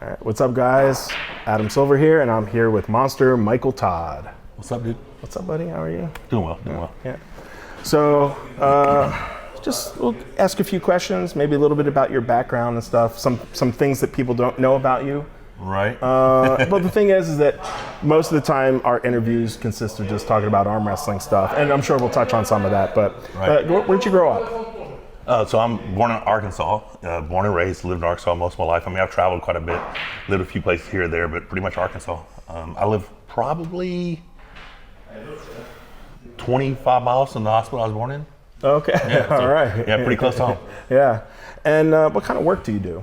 All right, what's up, guys? Adam Silver here, and I'm here with Monster Michael Todd. What's up, dude? What's up, buddy? How are you? Doing well. Yeah. So, just we'll ask a few questions, maybe a little bit about your background and stuff. Some things that people don't know about you. Right. But the thing is that most of the time our interviews consist of just talking about arm wrestling stuff, and I'm sure we'll touch on some of that. But where'd you grow up? So I'm born in Arkansas, born and raised, lived in Arkansas most of my life. I mean, I've traveled quite a bit, lived a few places here or there, but pretty much Arkansas. I live probably 25 miles from the hospital I was born in. Okay, Yeah, all right. Yeah, pretty close to home. Yeah, and what kind of work do you do?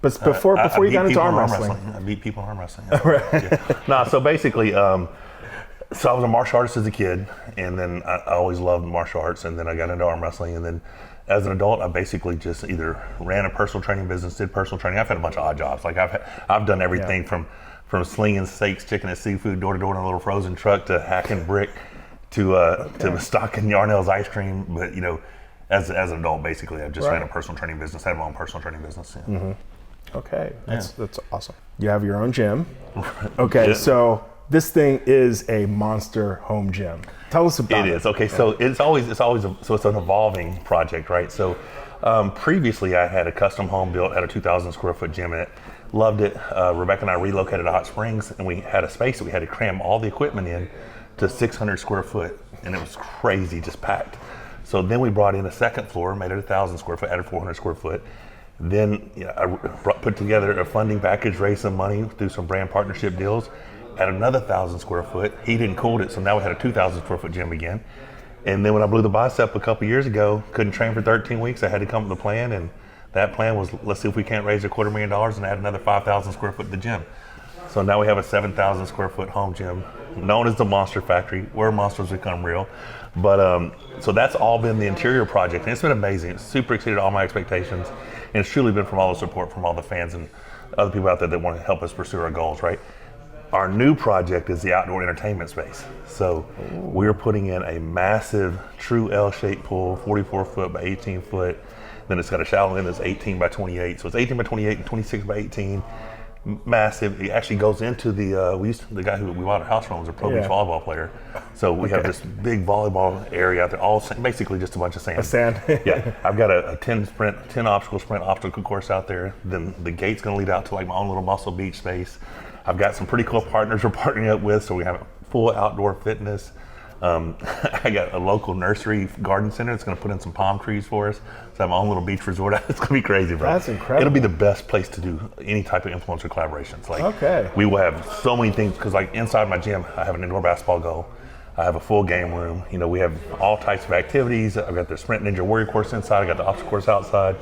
But before you got into arm wrestling. I beat people in arm wrestling. Right. Yeah. So basically, so I was a martial artist as a kid, and then I always loved martial arts, and then I got into arm wrestling, and then as an adult, I basically just either ran a personal training business, did personal training. I've had a bunch of odd jobs. Like I've done everything from slinging steaks, chicken, and seafood door to door in a little frozen truck to hacking brick to stocking Yarnell's ice cream. But as an adult, basically, I've just ran a personal training business. I have my own personal training business. Yeah. Mm-hmm. Okay, that's awesome. You have your own gym. Okay, yeah. So this thing is a monster home gym. Tell us about it. It is. Okay, so it's an evolving project, right? So previously I had a custom home built at a 2,000 square foot gym in it. Loved it. Rebecca and I relocated to Hot Springs, and we had a space that we had to cram all the equipment in to 600 square foot, and it was crazy, just packed. So then we brought in a second floor, made it 1,000 square foot, added 400 square foot. Then I put together a funding package, raised some money through some brand partnership deals, at another 1,000 square foot, heated and cooled it, so now we had a 2,000 square foot gym again. And then when I blew the bicep a couple years ago, couldn't train for 13 weeks, I had to come up with a plan, and that plan was, let's see if we can't raise $250,000 and add another 5,000 square foot to the gym. So now we have a 7,000 square foot home gym, known as the Monster Factory, where monsters become real. But so that's all been the interior project, and it's been amazing. It's super exceeded all my expectations, and it's truly been from all the support from all the fans and other people out there that want to help us pursue our goals, right? Our new project is the outdoor entertainment space. So we're putting in a massive, true L-shaped pool, 44 foot by 18 foot. Then it's got a shallow end that's 18 by 28. So it's 18 by 28 and 26 by 18. Massive. It actually goes into the guy who we bought a house from was a pro beach volleyball player. So we have this big volleyball area out there, all basically just a bunch of sand. Yeah. I've got a 10 obstacle course out there. Then the gate's gonna lead out to like my own little Muscle Beach space. I've got some pretty cool partners we're partnering up with, so we have full outdoor fitness. I got a local nursery garden center that's going to put in some palm trees for us. So I have my own little beach resort. It's going to be crazy, bro. That's incredible. It'll be the best place to do any type of influencer collaborations. Like, we will have so many things, because like inside my gym, I have an indoor basketball goal. I have a full game room. We have all types of activities. I've got the Sprint Ninja Warrior course inside. I got the obstacle course outside.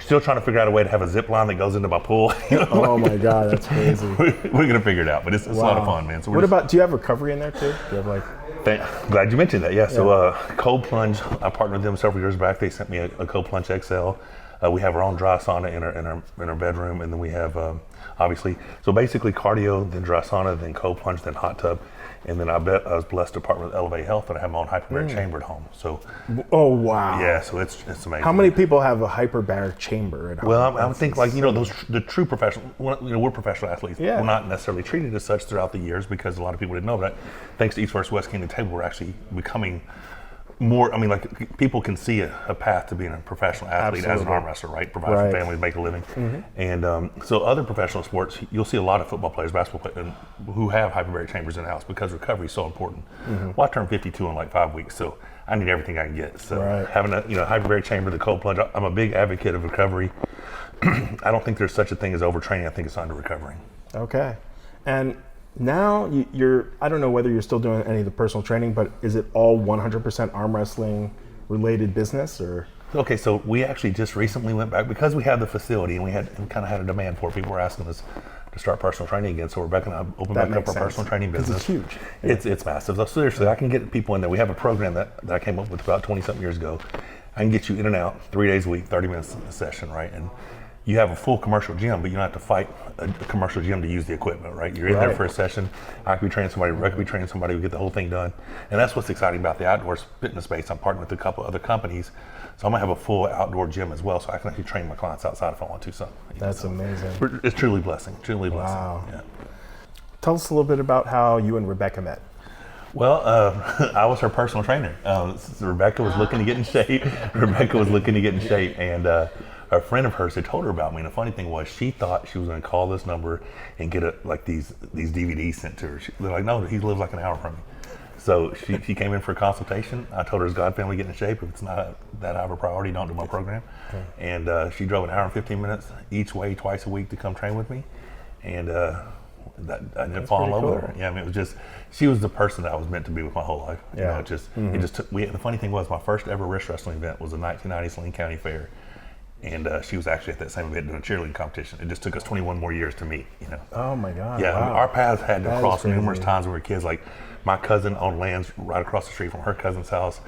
Still trying to figure out a way to have a zip line that goes into my pool. Oh my God, that's crazy. We're gonna figure it out, but it's a lot of fun, man. So do you have recovery in there too? Do you have Glad you mentioned that. Yeah. So Cold Plunge, I partnered with them several years back. They sent me a Cold Plunge XL. We have our own dry sauna in our bedroom, and then we have obviously, so basically cardio, then dry sauna, then Cold Plunge, then hot tub. And then I was blessed to partner with Elevate Health, and I have my own hyperbaric chamber at home. So, oh wow, yeah, so it's amazing. How many people have a hyperbaric chamber at home? Well, I would think the true professional. We're professional athletes. Yeah. We're not necessarily treated as such throughout the years because a lot of people didn't know that. Thanks to East vs. West Kingdom Table, we're actually becoming more. I mean, like people can see a path to being a professional athlete as an arm wrestler, right? Provide for families, make a living, and so other professional sports, you'll see a lot of football players, basketball players, who have hyperbaric chambers in the house because recovery is so important. Well, I turned 52 in like 5 weeks, so I need everything I can get. So having a hyperbaric chamber, the Cold Plunge, I'm a big advocate of recovery. I don't think there's such a thing as overtraining. I think it's under recovering. Okay, and now I don't know whether you're still doing any of the personal training, but is it all 100% arm wrestling related business or? Okay, so we actually just recently went back because we have the facility and we kind of had a demand for it. People were asking us to start personal training again. So Rebecca and I opened back up our personal training business. It's huge. Yeah. It's massive. So seriously, I can get people in there. We have a program that I came up with about 20 something years ago. I can get you in and out 3 days a week, 30 minutes a session, right? And you have a full commercial gym, but you don't have to fight a commercial gym to use the equipment, right? You're in there for a session. I could be training somebody, Rick could be training somebody, we get the whole thing done. And that's what's exciting about the outdoor fitness space. I'm partnering with a couple other companies, so I'm gonna have a full outdoor gym as well, so I can actually train my clients outside if I want to. So that's amazing. It's truly a blessing, truly a blessing. Wow. Yeah. Tell us a little bit about how you and Rebecca met. Well, I was her personal trainer. Rebecca was looking to get in shape. And a friend of hers had told her about me. And the funny thing was, she thought she was going to call this number and get these DVDs sent to her. They're like, no, he lives like an hour from me. So she came in for a consultation. I told her, is God family getting in shape? If it's not that high of a priority, don't do my program. Okay. And she drove an hour and 15 minutes each way, twice a week to come train with me. And I didn't fall in love with her. Yeah, I mean, it was just, she was the person that I was meant to be with my whole life. Yeah. You know, it just took, the funny thing was, my first ever wrist wrestling event was the 1990 Saline County Fair. And she was actually at that same event doing a cheerleading competition. It just took us 21 more years to meet, you know. Oh my God. Yeah, wow. I mean, our paths had to cross numerous times when we were kids. Like, my cousin owned lands right across the street from her cousin's house.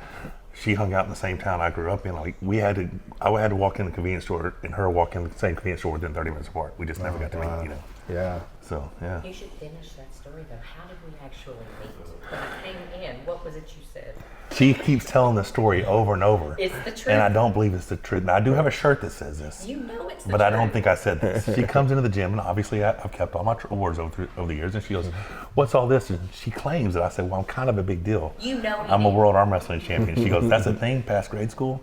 She hung out in the same town I grew up in. Like, I had to walk in the convenience store and her walk in the same convenience store within 30 minutes apart. We just never got to meet, you know. Yeah. So, yeah. You should finish that story though. How did we actually meet? When I came in, what was it you said? She keeps telling the story over and over. It's the truth. And I don't believe it's the truth. Now, I do have a shirt that says this. You know it's the But truth. I don't think I said this. She comes into the gym, and obviously I've kept all my awards over the years, and she goes, what's all this? And she claims that I said, well, I'm kind of a big deal. You know I'm a world arm wrestling champion. She goes, that's a thing past grade school?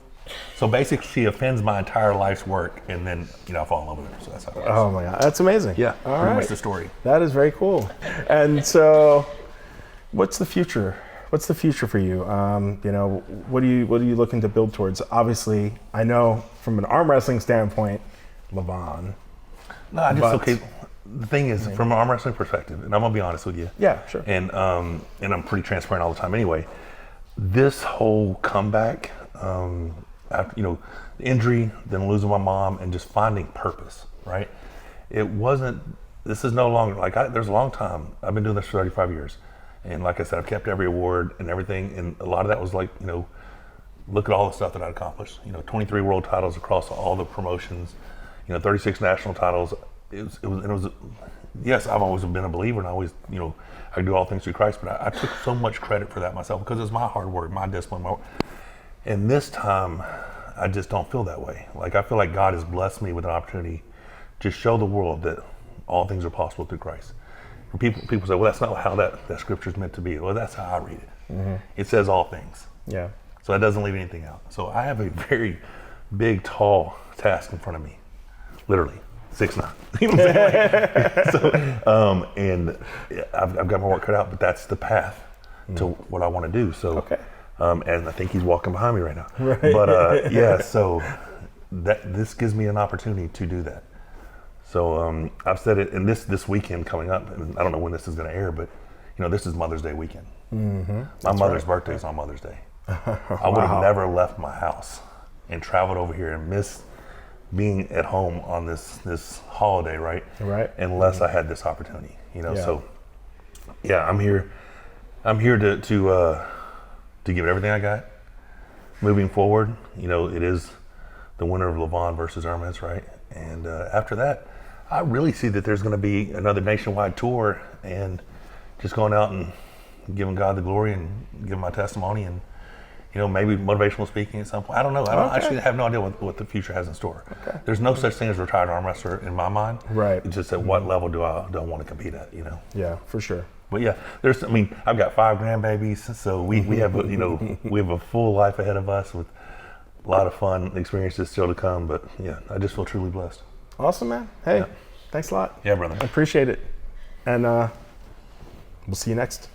So basically, she offends my entire life's work, and then, you know, I fall in love with her. So that's how it works. Oh my God, that's amazing. Yeah, all pretty right. much the story. That is very cool. And so, what's the future? What's the future for you? You know, what are you looking to build towards? Obviously, I know from an arm wrestling standpoint, Levon. No, the thing is, from an arm wrestling perspective, and I'm gonna be honest with you. Yeah, sure. And I'm pretty transparent all the time anyway. This whole comeback, after, you know, the injury, then losing my mom, and just finding purpose, right? This is no longer, there's a long time. I've been doing this for 35 years. And like I said, I've kept every award and everything. And a lot of that was like, you know, look at all the stuff that I'd accomplished. You know, 23 world titles across all the promotions, you know, 36 national titles. Yes, I've always been a believer, and I always, you know, I do all things through Christ, but I took so much credit for that myself because it's my hard work, my discipline. And this time, I just don't feel that way. Like, I feel like God has blessed me with an opportunity to show the world that all things are possible through Christ. People say, well, that's not how that scripture is meant to be. Well, that's how I read it. Mm-hmm. It says all things. Yeah. So that doesn't leave anything out. So I have a very big, tall task in front of me, literally 6'9". You know what I'm saying? So, and I've got my work cut out, but that's the path to what I want to do. So, okay. And I think he's walking behind me right now. Right. But yeah, so this gives me an opportunity to do that. So I've said it, and this weekend coming up, and I don't know when this is going to air, but you know, this is Mother's Day weekend. Mm-hmm. My mother's birthday is on Mother's Day. I would have never left my house and traveled over here and missed being at home on this holiday, right? Right. Unless I had this opportunity, you know. Yeah. So yeah, I'm here to give it everything I got. Moving forward, you know, it is the winner of Levon versus Hermes, right? And after that, I really see that there's going to be another nationwide tour, and just going out and giving God the glory and giving my testimony, and you know, maybe motivational speaking at some point. I don't know. I actually have no idea what the future has in store. Okay. There's no such thing as a retired arm wrestler in my mind. Right. It's just at what level do I want to compete at, you know? Yeah, for sure. But yeah, I've got 5 grandbabies, so we have you know, we have a full life ahead of us with a lot of fun experiences still to come. But yeah, I just feel truly blessed. Awesome, man. Hey, thanks a lot. Yeah, brother. I appreciate it. And we'll see you next.